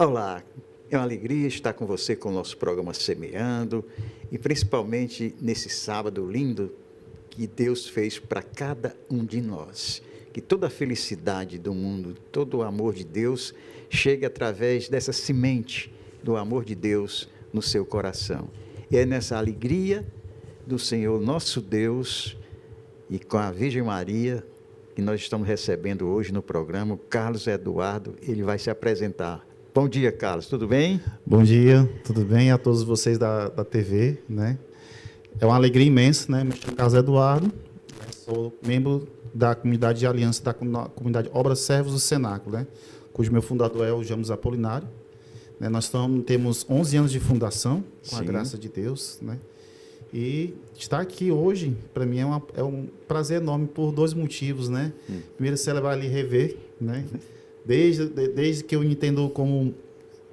Olá, é uma alegria estar com você com o nosso programa Semeando e principalmente nesse sábado lindo que Deus fez para cada um de nós. Que toda a felicidade do mundo, todo o amor de Deus chegue através dessa semente do amor de Deus no seu coração. E é nessa alegria do Senhor nosso Deus e com a Virgem Maria que nós estamos recebendo hoje no programa o Carlos Eduardo. Ele vai se apresentar. Bom dia, Carlos, tudo bem? Bom dia, tudo bem? A todos vocês da TV, né? É uma alegria imensa, né? Me chamo Carlos Eduardo, sou membro da comunidade de aliança da comunidade Obras Servos do Cenáculo, né? Cujo meu fundador é o James Apolinário. Né? Nós temos 11 anos de fundação, com a graça de Deus, né? E estar aqui hoje, para mim, é um prazer enorme por dois motivos, né? Primeiro, celebrar e rever, né? Desde que eu me entendo como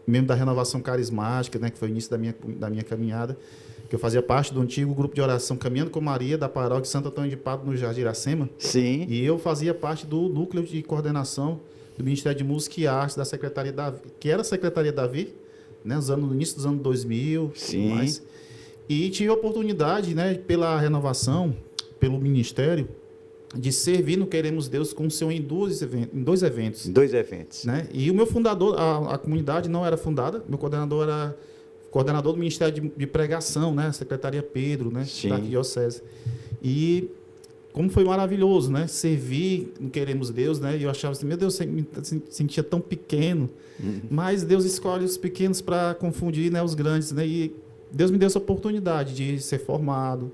membro da Renovação Carismática, né, que foi o início da minha caminhada, que eu fazia parte do antigo grupo de oração Caminhando com Maria, da paróquia Santo Antônio de Pádua, no Jardim Iracema. Sim. E eu fazia parte do núcleo de coordenação do Ministério de Música e Artes da Secretaria Davi, que era a Secretaria Davi, né, no início dos anos 2000. Sim. Mais. E tive a oportunidade, né, pela renovação, pelo Ministério, de servir no Queremos Deus com o Senhor em dois eventos. Em dois eventos. Né? E o meu fundador, a comunidade não era fundada, meu coordenador era coordenador do Ministério de Pregação, né? Secretaria Pedro, né? Da Diocese. E como foi maravilhoso, né? Servir no Queremos Deus, né? E eu achava assim, meu Deus, eu me sentia tão pequeno, mas Deus escolhe os pequenos para confundir, né, os grandes, né? E Deus me deu essa oportunidade de ser formado,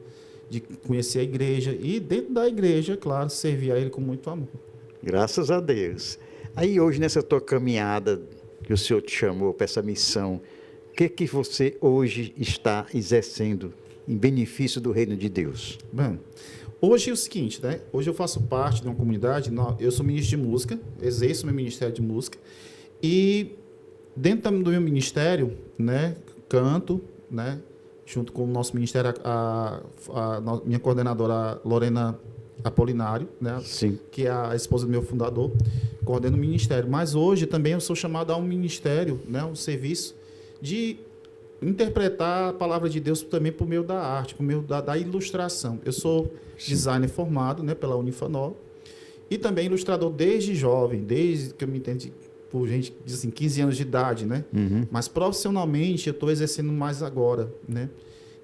de conhecer a igreja e, dentro da igreja, claro, servir a Ele com muito amor. Graças a Deus. Aí hoje, nessa tua caminhada que o Senhor te chamou para essa missão, o que você hoje está exercendo em benefício do reino de Deus? Bem, hoje é o seguinte, né? Hoje eu faço parte de uma comunidade, eu sou ministro de música, exerço meu ministério de música e dentro do meu ministério, né, canto, né, junto com o nosso ministério, a minha coordenadora Lorena Apolinário, né? Sim. Que é a esposa do meu fundador, coordena o ministério. Mas hoje também eu sou chamado a um ministério, né? Um serviço de interpretar a palavra de Deus também por meio da arte, por meio da ilustração. Eu sou designer formado, né, pela Unifanol e também ilustrador desde jovem, desde que eu me entendo por gente diz assim, 15 anos de idade, né? Mas profissionalmente eu estou exercendo mais agora, né?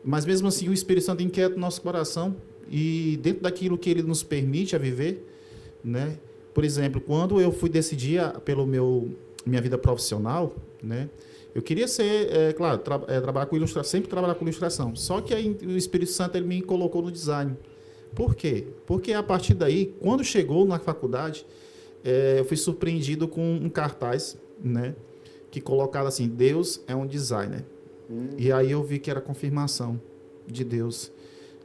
Mas mesmo assim o Espírito Santo inquieta o nosso coração e dentro daquilo que ele nos permite a viver, né? Por exemplo, quando eu fui decidir minha vida profissional, né? Eu queria ser, claro, trabalhar com ilustração, sempre trabalhar com ilustração. Só que aí o Espírito Santo ele me colocou no design. Por quê? Porque a partir daí, quando chegou na faculdade, eu fui surpreendido com um cartaz, né, que colocava assim, Deus é um designer. E aí eu vi que era confirmação de Deus.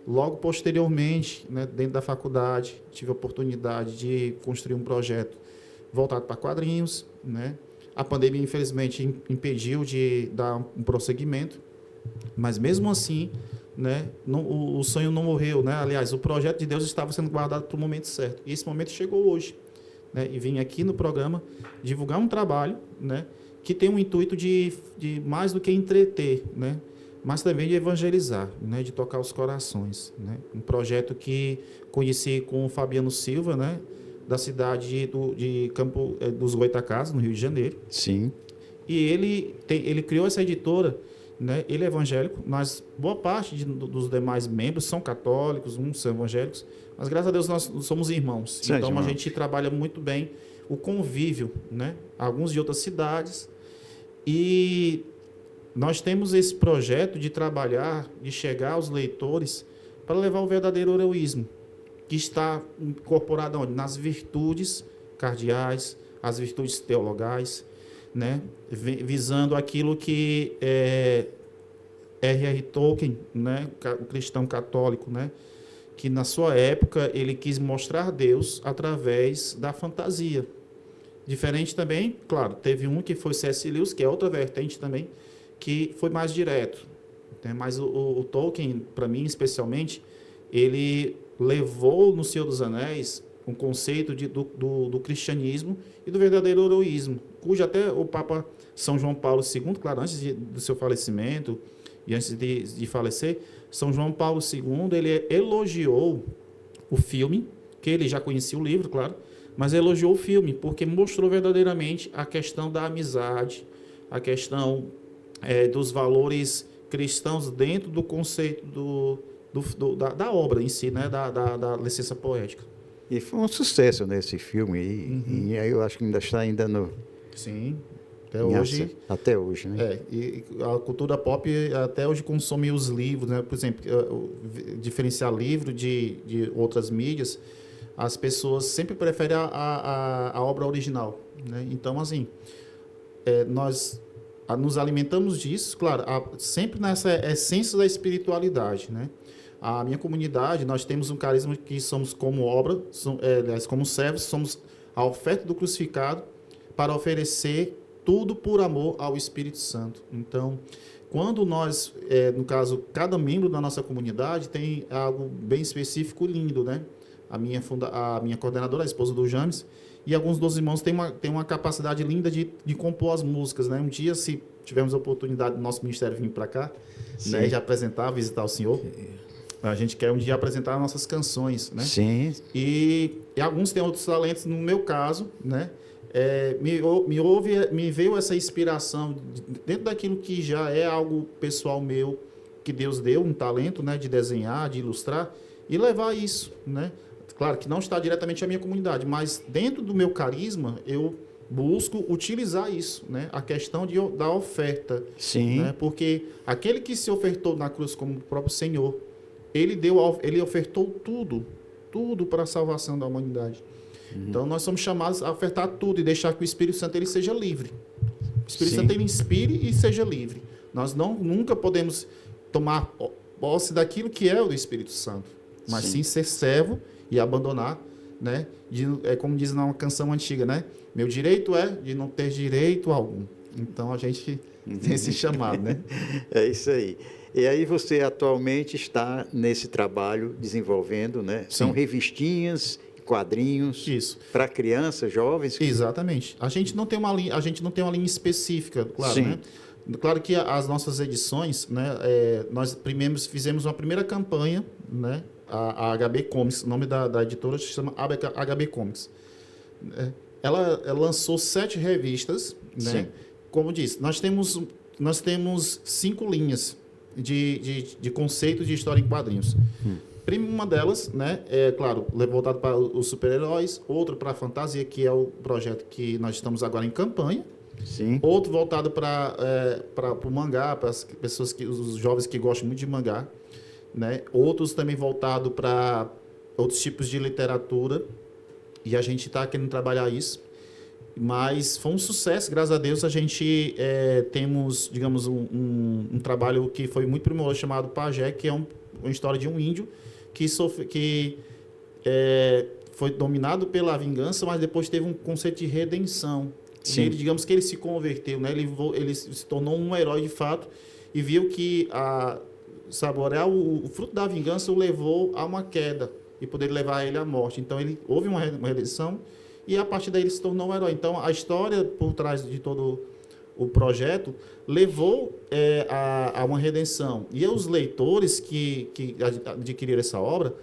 Logo posteriormente, né, dentro da faculdade, tive a oportunidade de construir um projeto voltado para quadrinhos, né? A pandemia, infelizmente, impediu de dar um prosseguimento, mas mesmo assim, né, o sonho não morreu, né? Aliás, o projeto de Deus estava sendo guardado para o momento certo. E esse momento chegou hoje. Né, e vim aqui no programa divulgar um trabalho, né, que tem um intuito de mais do que entreter, né, mas também de evangelizar, né, de tocar os corações. Né, um projeto que conheci com o Fabiano Silva, né, da cidade de Campo dos Goitacazes, no Rio de Janeiro. Sim. E ele criou essa editora, né, ele é evangélico, mas boa parte dos demais membros são católicos, uns são evangélicos, mas graças a Deus nós somos irmãos. Sim, então a gente trabalha muito bem o convívio, né? Alguns de outras cidades. E nós temos esse projeto de trabalhar, de chegar aos leitores para levar o verdadeiro heroísmo, que está incorporado onde? Nas virtudes cardeais, as virtudes teologais, né? Visando aquilo que R.R. Tolkien, né? O cristão católico, né? Que na sua época ele quis mostrar Deus através da fantasia. Diferente também, claro, teve um que foi C.S. Lewis, que é outra vertente também, que foi mais direto. Mas o Tolkien, para mim especialmente, ele levou no Senhor dos Anéis um conceito do cristianismo e do verdadeiro heroísmo, cujo até o Papa São João Paulo II, claro, antes do seu falecimento e antes de falecer, São João Paulo II, ele elogiou o filme, que ele já conhecia o livro, claro, mas elogiou o filme, porque mostrou verdadeiramente a questão da amizade, a questão dos valores cristãos dentro do conceito da obra em si, né? da licença poética. E foi um sucesso nesse filme e aí eu acho que ainda está no... Sim, até hoje. Até hoje, né? E a cultura pop até hoje consome os livros, né? Por exemplo, diferenciar livro de outras mídias, as pessoas sempre preferem a obra original, né? Então, assim, nós nos alimentamos disso, claro, sempre nessa essência da espiritualidade, né? A minha comunidade, nós temos um carisma que somos como obra, aliás, como servos, somos a oferta do crucificado para oferecer tudo por amor ao Espírito Santo. Então, quando nós, no caso, cada membro da nossa comunidade tem algo bem específico, lindo, né? A minha coordenadora, a esposa do James, e alguns dos irmãos têm uma capacidade linda de compor as músicas, né? Um dia, se tivermos a oportunidade do nosso ministério vir para cá, né, de apresentar, visitar o senhor, a gente quer um dia apresentar nossas canções, né? Sim. E alguns têm outros talentos, no meu caso, né? Me veio essa inspiração dentro daquilo que já é algo pessoal meu, que Deus deu, um talento, né, de desenhar, de ilustrar, e levar isso, né? Claro que não está diretamente à minha comunidade, mas dentro do meu carisma, eu busco utilizar isso, né? A questão da oferta. Sim. Né? Porque aquele que se ofertou na cruz como o próprio Senhor, ele ofertou tudo para a salvação da humanidade. Então, nós somos chamados a ofertar tudo e deixar que o Espírito Santo ele seja livre. O Espírito Santo ele inspire e seja livre. Nós nunca podemos tomar posse daquilo que é o do Espírito Santo, mas sim ser servo e abandonar, né? Como diz numa canção antiga, né? Meu direito é de não ter direito algum. Então, a gente tem esse chamado, né? É isso aí. E aí você atualmente está nesse trabalho desenvolvendo, né? Sim. São revistinhas, quadrinhos para crianças, jovens. Exatamente. A gente não tem uma linha específica, claro, Sim. né? Claro que as nossas edições, né? Nós fizemos uma primeira campanha, né? A HB Comics, o nome da editora se chama HB Comics. Ela lançou 7 revistas, né? Sim. Como disse, nós temos 5 linhas de conceito de história em quadrinhos. Uma delas, né, claro, voltado para os super-heróis, outro para a fantasia, que é o projeto que nós estamos agora em campanha. Sim. Outro voltado para o mangá, para as pessoas os jovens que gostam muito de mangá, né? Outros também voltado para outros tipos de literatura, e a gente está querendo trabalhar isso. Mas foi um sucesso, graças a Deus. A gente temos, digamos, um trabalho que foi muito primoroso, chamado Pajé, que é uma história de um índio que foi dominado pela vingança, mas depois teve um conceito de redenção. Sim. E ele, digamos que ele se converteu, né? Ele se tornou um herói de fato e viu que saborear o fruto da vingança o levou a uma queda e poder levar ele à morte. Então, houve uma redenção e a partir daí ele se tornou um herói. Então, a história por trás de todo o projeto levou a uma redenção. E os leitores que adquiriram essa obra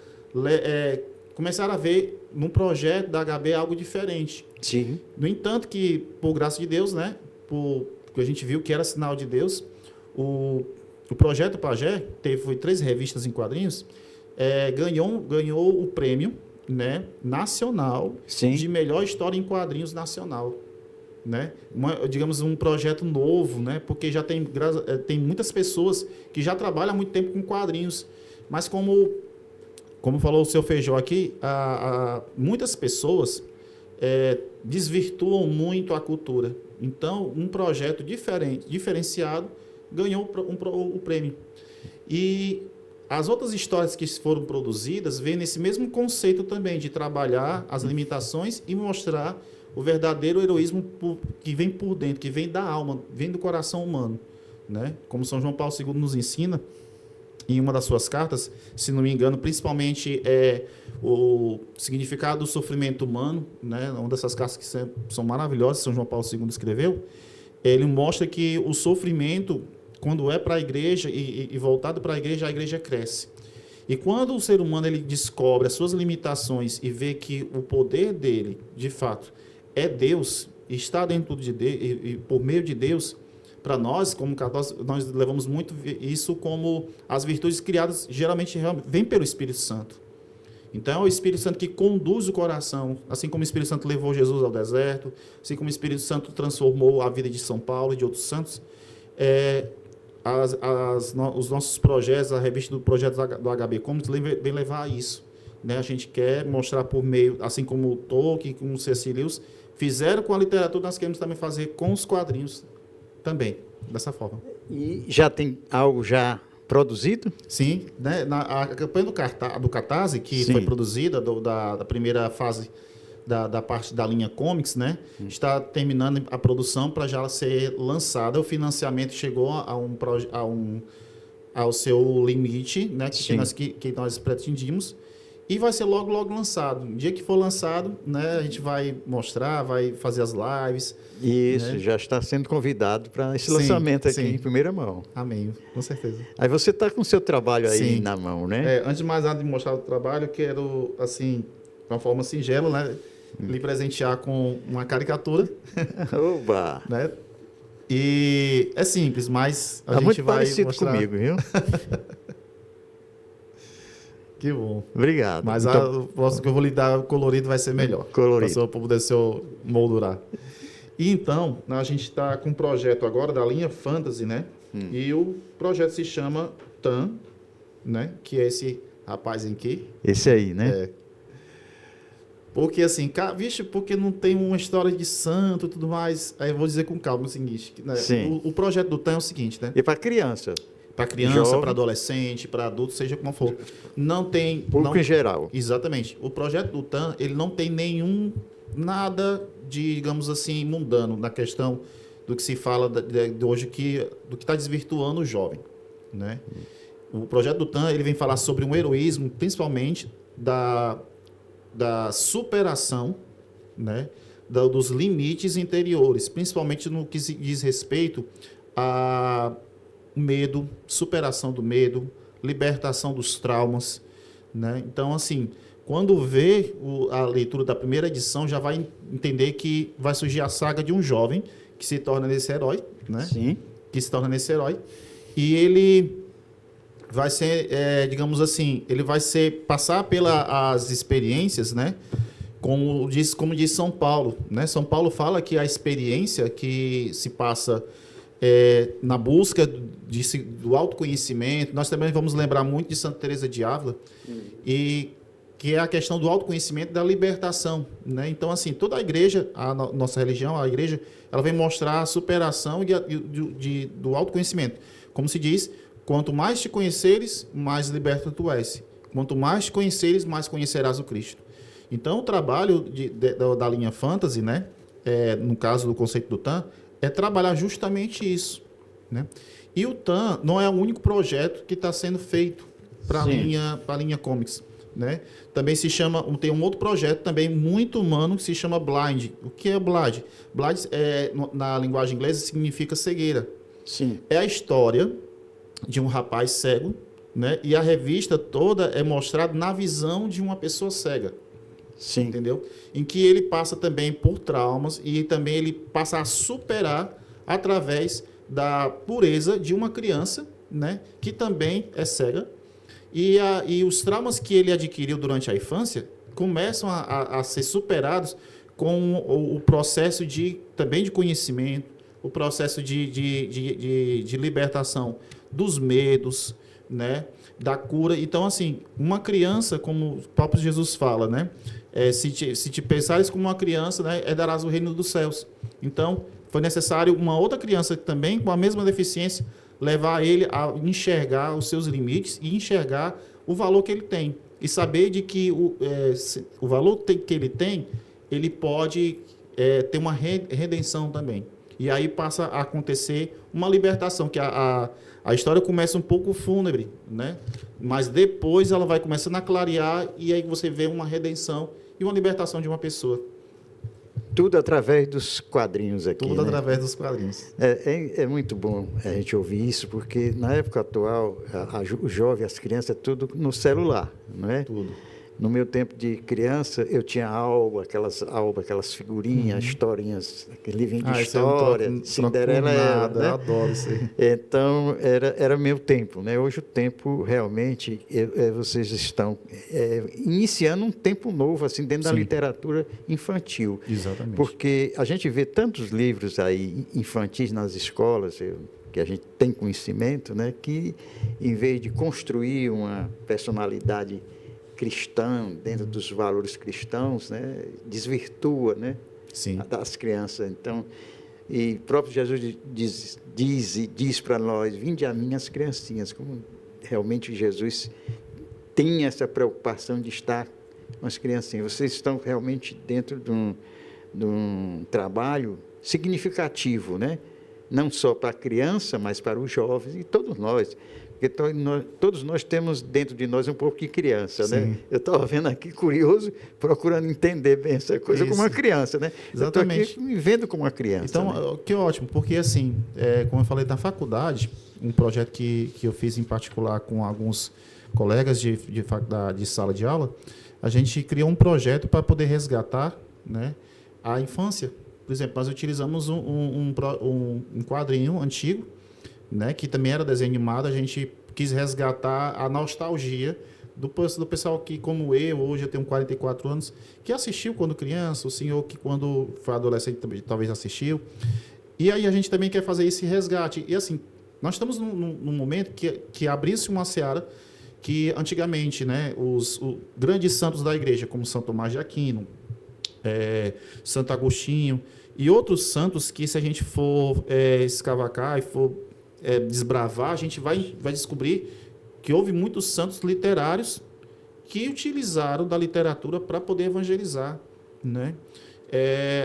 começaram a ver no projeto da HB algo diferente. Sim. No entanto, que por graça de Deus, né, porque a gente viu que era sinal de Deus, o projeto Pajé foi 3 revistas em quadrinhos, ganhou o prêmio, né, nacional. Sim. De melhor história em quadrinhos nacional. Né? Digamos, um projeto novo, né? Porque já tem muitas pessoas que já trabalham há muito tempo com quadrinhos, mas como falou o seu Feijó aqui, muitas pessoas desvirtuam muito a cultura. Então, um projeto diferenciado, ganhou o prêmio. E as outras histórias que foram produzidas vêm nesse mesmo conceito também, de trabalhar as limitações e mostrar o verdadeiro heroísmo que vem por dentro, que vem da alma, vem do coração humano, né? Como São João Paulo II nos ensina, em uma das suas cartas, se não me engano, principalmente o significado do sofrimento humano, né? Uma dessas cartas que são maravilhosas, São João Paulo II escreveu, ele mostra que o sofrimento, quando é para a igreja e voltado para a igreja cresce. E quando o ser humano ele descobre as suas limitações e vê que o poder dele, de fato, é Deus, está dentro de Deus, e por meio de Deus, para nós, como católicos, nós levamos muito isso como as virtudes criadas, geralmente vêm pelo Espírito Santo. Então, é o Espírito Santo que conduz o coração, assim como o Espírito Santo levou Jesus ao deserto, assim como o Espírito Santo transformou a vida de São Paulo e de outros santos. Os nossos projetos, a revista do projeto do HB Comics, vem levar a isso. Né? A gente quer mostrar por meio, assim como o Tolkien, como o C.S. Lewis, fizeram com a literatura, nós queremos também fazer com os quadrinhos também, dessa forma. E já tem algo já produzido? Sim, né? A campanha do Catarse, que Sim. foi produzida da primeira fase da parte da linha Comics, né? Está terminando a produção para já ser lançada. O financiamento chegou ao seu limite, né? Que nós pretendíamos. E vai ser logo lançado. No dia que for lançado, né, a gente vai mostrar, vai fazer as lives. Isso, né? Já está sendo convidado para esse lançamento aqui em primeira mão. Amém, com certeza. Aí você está com o seu trabalho aí na mão, né? Antes de mais nada de mostrar o trabalho, eu quero, assim, de uma forma singela, né, lhe presentear com uma caricatura. Oba! Né? E é simples, mas a gente muito vai parecido mostrar... comigo, viu? Que bom. Obrigado. Mas então, o que eu vou lhe dar colorido vai ser melhor. Colorido. Para poder se moldurar. E então, a gente está com um projeto agora da linha Fantasy, né? E o projeto se chama TAN, né? Que é esse rapaz aqui. Esse aí, né? Porque assim, vixe, porque não tem uma história de santo e tudo mais. Aí eu vou dizer com calma o seguinte, né? O projeto do TAN é o seguinte, né? E para criança? Para criança, para adolescente, para adulto, seja como for. Não tem... Público em geral. Exatamente. O projeto do TAN, ele não tem nada de, digamos assim, mundano na questão do que se fala de hoje, do que está desvirtuando o jovem. Né? O projeto do TAN, ele vem falar sobre um heroísmo, principalmente da superação, né? Dos limites interiores, principalmente no que se diz respeito a medo, superação do medo, libertação dos traumas, né? Então, assim, quando vê a leitura da primeira edição, já vai entender que vai surgir a saga de um jovem que se torna nesse herói, né? Sim. Que se torna nesse herói. E ele vai ser, digamos assim, ele vai passar pelas experiências, né? Como diz São Paulo, né? São Paulo fala que a experiência que se passa na busca do autoconhecimento, nós também vamos lembrar muito de Santa Teresa de Ávila, e que é a questão do autoconhecimento e da libertação, né? Então, assim, toda a igreja, nossa religião, a igreja, ela vem mostrar a superação do autoconhecimento. Como se diz, quanto mais te conheceres, mais liberto tu és. Quanto mais te conheceres, mais conhecerás o Cristo. Então, o trabalho da linha Fantasy, né? No caso do conceito do TAN, é trabalhar justamente isso, né? E o TAN não é o único projeto que está sendo feito para a linha Comics, né? Também tem um outro projeto também muito humano que se chama Blind. O que é Blind? Blind, na linguagem inglesa, significa cegueira. Sim. É a história de um rapaz cego, né? E a revista toda é mostrada na visão de uma pessoa cega. Sim. Entendeu? Em que ele passa também por traumas e também ele passa a superar através da pureza de uma criança, né? Que também é cega. E os traumas que ele adquiriu durante a infância começam a ser superados com o processo também de conhecimento, o processo de libertação dos medos, né? Da cura. Então, assim, uma criança, como o próprio Jesus fala, né? Se te pensares como uma criança, né? Herdarás o reino dos céus. Então, foi necessário uma outra criança também, com a mesma deficiência, levar ele a enxergar os seus limites e enxergar o valor que ele tem. E saber de que o valor que ele tem, ele pode ter uma redenção também. E aí passa a acontecer uma libertação, que a história começa um pouco fúnebre, né? Mas depois ela vai começando a clarear e aí você vê uma redenção e uma libertação de uma pessoa. Tudo através dos quadrinhos aqui, Tudo né? através dos quadrinhos. É muito bom a gente ouvir isso, porque na época atual, o jovem, as crianças, é tudo no celular, não é? Tudo. No meu tempo de criança, eu tinha aquelas figurinhas, historinhas, aquele livrinho de história, Cinderela, nada, né? Eu adoro isso aí. Então, era meu tempo, né? Hoje o tempo, realmente, vocês estão iniciando um tempo novo, assim, dentro da literatura infantil. Exatamente. Porque a gente vê tantos livros aí infantis nas escolas, que a gente tem conhecimento, né? Que, em vez de construir uma personalidade cristã, dentro dos valores cristãos, né, desvirtua, né, Sim. das crianças. Então, e próprio Jesus diz para nós: vinde a mim as criancinhas, como realmente Jesus tem essa preocupação de estar com as criancinhas. Vocês estão realmente dentro de um trabalho significativo, né? Não só para a criança, mas para os jovens e todos nós. Porque todos nós temos dentro de nós um pouco de criança, né? Eu estava vendo aqui, curioso, procurando entender bem essa coisa como uma criança, né? Exatamente. Eu estou aqui me vendo como uma criança. Então, né? Que ótimo, porque assim, como eu falei na faculdade, um projeto que eu fiz em particular com alguns colegas de faculdade, de sala de aula, a gente criou um projeto para poder resgatar, né, a infância. Por exemplo, nós utilizamos um quadrinho antigo, né, que também era desenho animado. A gente quis resgatar a nostalgia do pessoal que, como eu, hoje eu tenho 44 anos, que assistiu quando criança, o senhor que quando foi adolescente também, talvez assistiu. E aí a gente também quer fazer esse resgate. E assim, nós estamos num momento que abriu-se uma seara que antigamente, né, os grandes santos da igreja, como São Tomás de Aquino, Santo Agostinho e outros santos que, se a gente for escavacar e for desbravar, a gente vai descobrir que houve muitos santos literários que utilizaram da literatura para poder evangelizar, né?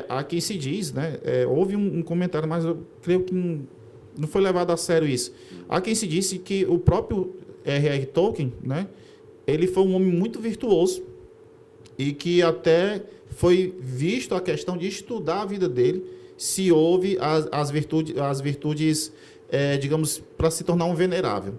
Há quem se diz, né? Houve um comentário, mas eu creio que não foi levado a sério isso. Há quem se disse que o próprio R.R. Tolkien, né? Ele foi um homem muito virtuoso e que até foi visto a questão de estudar a vida dele, se houve as virtudes digamos, para se tornar um venerável.